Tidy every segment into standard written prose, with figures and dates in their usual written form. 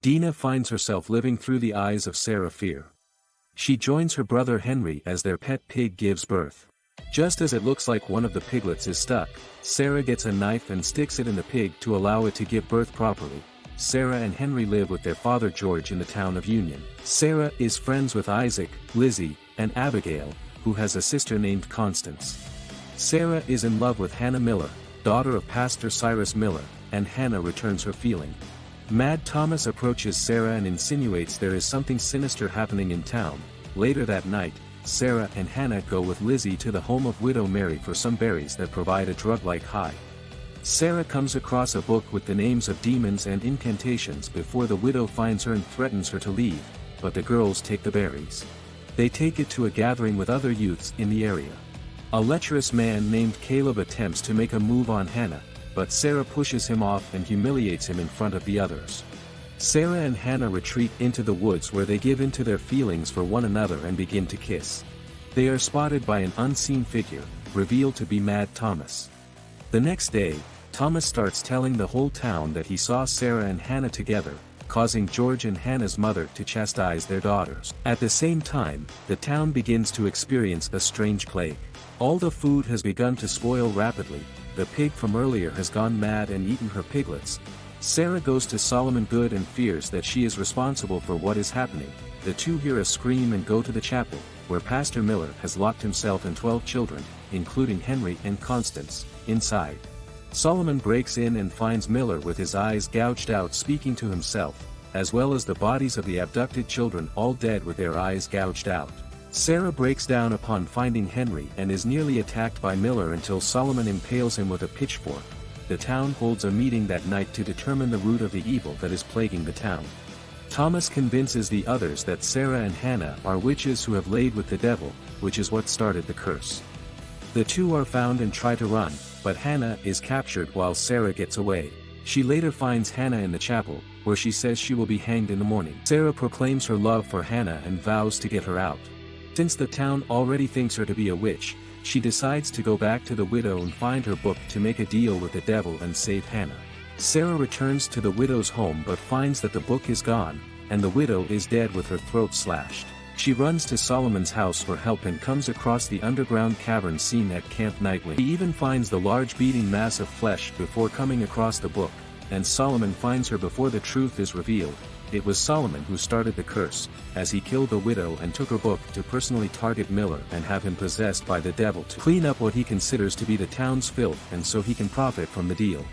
Dina finds herself living through the eyes of Sarah Fear. She joins her brother Henry as their pet pig gives birth. Just as it looks like one of the piglets is stuck, Sarah gets a knife and sticks it in the pig to allow it to give birth properly. Sarah and Henry live with their father George in the town of Union. Sarah is friends with Isaac, Lizzie, and Abigail, who has a sister named Constance. Sarah is in love with Hannah Miller, daughter of Pastor Cyrus Miller, and Hannah returns her feeling. Mad Thomas approaches Sarah and insinuates there is something sinister happening in town. Later that night, Sarah and Hannah go with Lizzie to the home of Widow Mary for some berries that provide a drug-like high. Sarah comes across a book with the names of demons and incantations before the widow finds her and threatens her to leave, but the girls take the berries. They take it to a gathering with other youths in the area. A lecherous man named Caleb attempts to make a move on Hannah, but Sarah pushes him off and humiliates him in front of the others. Sarah and Hannah retreat into the woods where they give in to their feelings for one another and begin to kiss. They are spotted by an unseen figure, revealed to be Mad Thomas. The next day, Thomas starts telling the whole town that he saw Sarah and Hannah together, causing George and Hannah's mother to chastise their daughters. At the same time, the town begins to experience a strange plague. All the food has begun to spoil rapidly, the pig from earlier has gone mad and eaten her piglets. Sarah goes to Solomon Good and fears that she is responsible for what is happening. The two hear a scream and go to the chapel, where Pastor Miller has locked himself and 12 children, including Henry and Constance, inside. Solomon breaks in and finds Miller with his eyes gouged out speaking to himself, as well as the bodies of the abducted children all dead with their eyes gouged out. Sarah breaks down upon finding Henry and is nearly attacked by Miller until Solomon impales him with a pitchfork. The town holds a meeting that night to determine the root of the evil that is plaguing the town. Thomas convinces the others that Sarah and Hannah are witches who have laid with the devil, which is what started the curse. The two are found and try to run, but Hannah is captured while Sarah gets away. She later finds Hannah in the chapel, where she says she will be hanged in the morning. Sarah proclaims her love for Hannah and vows to get her out. Since the town already thinks her to be a witch, she decides to go back to the widow and find her book to make a deal with the devil and save Hannah. Sarah returns to the widow's home but finds that the book is gone, and the widow is dead with her throat slashed. She runs to Solomon's house for help and comes across the underground cavern seen at Camp Nightwing. He even finds the large beating mass of flesh before coming across the book, and Solomon finds her before the truth is revealed. It was Solomon who started the curse, as he killed the widow and took her book to personally target Miller and have him possessed by the devil to clean up what he considers to be the town's filth and so he can profit from the deal.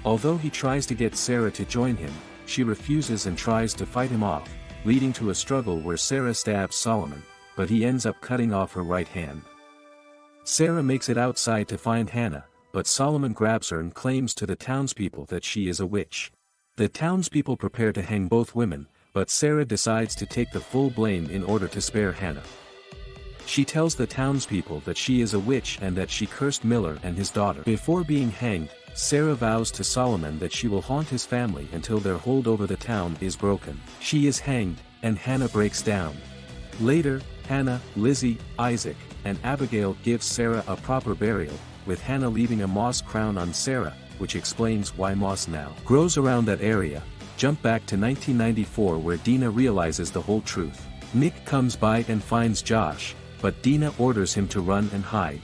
Although he tries to get Sarah to join him, she refuses and tries to fight him off, leading to a struggle where Sarah stabs Solomon, but he ends up cutting off her right hand. Sarah makes it outside to find Hannah, but Solomon grabs her and claims to the townspeople that she is a witch. The townspeople prepare to hang both women, but Sarah decides to take the full blame in order to spare Hannah. She tells the townspeople that she is a witch and that she cursed Miller and his daughter. Before being hanged, Sarah vows to Solomon that she will haunt his family until their hold over the town is broken. She is hanged, and Hannah breaks down. Later, Hannah, Lizzie, Isaac, and Abigail give Sarah a proper burial, with Hannah leaving a moss crown on Sarah, which explains why moss now grows around that area. Jump back to 1994 where Dina realizes the whole truth. Nick comes by and finds Josh, but Dina orders him to run and hide.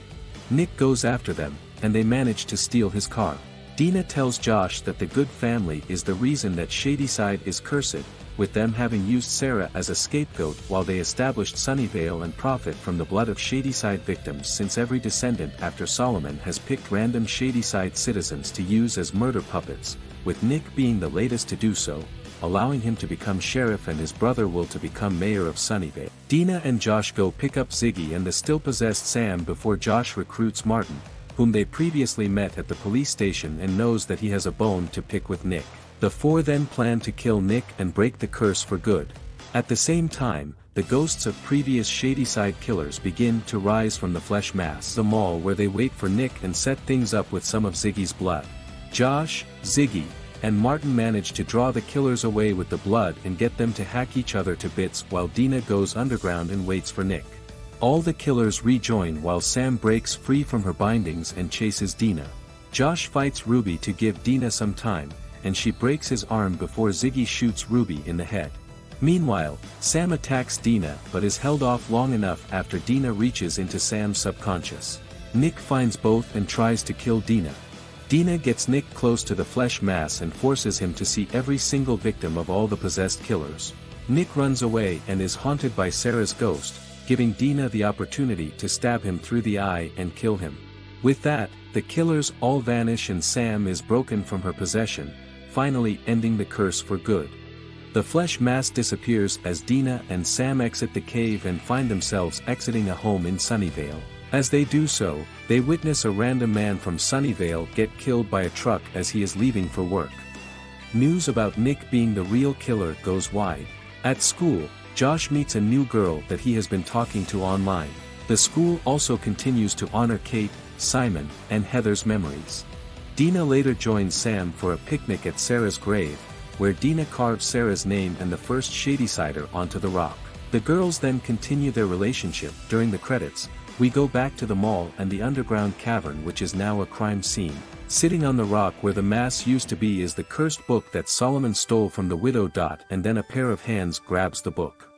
Nick goes after them, and they manage to steal his car. Dina tells Josh that the good family is the reason that Shadyside is cursed, with them having used Sarah as a scapegoat while they established Sunnyvale and profit from the blood of Shadyside victims, since every descendant after Solomon has picked random Shadyside citizens to use as murder puppets, with Nick being the latest to do so, allowing him to become sheriff and his brother Will to become mayor of Sunnyvale. Dina and Josh go pick up Ziggy and the still-possessed Sam before Josh recruits Martin, whom they previously met at the police station and knows that he has a bone to pick with Nick. The four then plan to kill Nick and break the curse for good. At the same time, the ghosts of previous Shadyside killers begin to rise from the flesh mass. The mall where they wait for Nick and set things up with some of Ziggy's blood. Josh, Ziggy, and Martin manage to draw the killers away with the blood and get them to hack each other to bits while Dina goes underground and waits for Nick. All the killers rejoin while Sam breaks free from her bindings and chases Dina. Josh fights Ruby to give Dina some time, and she breaks his arm before Ziggy shoots Ruby in the head. Meanwhile, Sam attacks Dina but is held off long enough after Dina reaches into Sam's subconscious. Nick finds both and tries to kill Dina. Dina gets Nick close to the flesh mass and forces him to see every single victim of all the possessed killers. Nick runs away and is haunted by Sarah's ghost, giving Dina the opportunity to stab him through the eye and kill him. With that, the killers all vanish and Sam is broken from her possession, finally ending the curse for good. The flesh mass disappears as Dina and Sam exit the cave and find themselves exiting a home in Sunnyvale. As they do so, they witness a random man from Sunnyvale get killed by a truck as he is leaving for work. News about Nick being the real killer goes wide. At school, Josh meets a new girl that he has been talking to online. The school also continues to honor Kate, Simon, and Heather's memories. Dina later joins Sam for a picnic at Sarah's grave, where Dina carves Sarah's name and the first Shadysider onto the rock. The girls then continue their relationship. During the credits, we go back to the mall and the underground cavern, which is now a crime scene. Sitting on the rock where the mass used to be is the cursed book that Solomon stole from the widow. And then a pair of hands grabs the book.